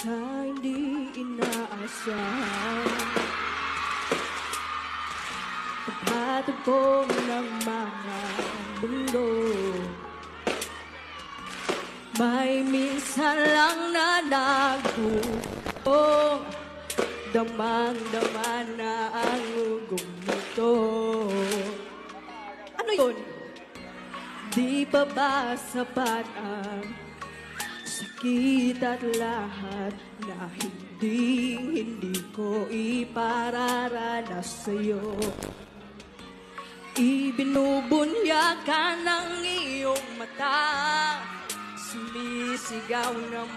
sa hindi inaasahan. Pagkatagpo ng mga mundo, may minsan lang na nagbuo, damang-dama na ang gumuto. Ano yun? Di pa ba sapat ang sakit at lahat na hindi ko ipararanas sa'yo? Ibinubunyakan ng iyong mata, sumisigaw ng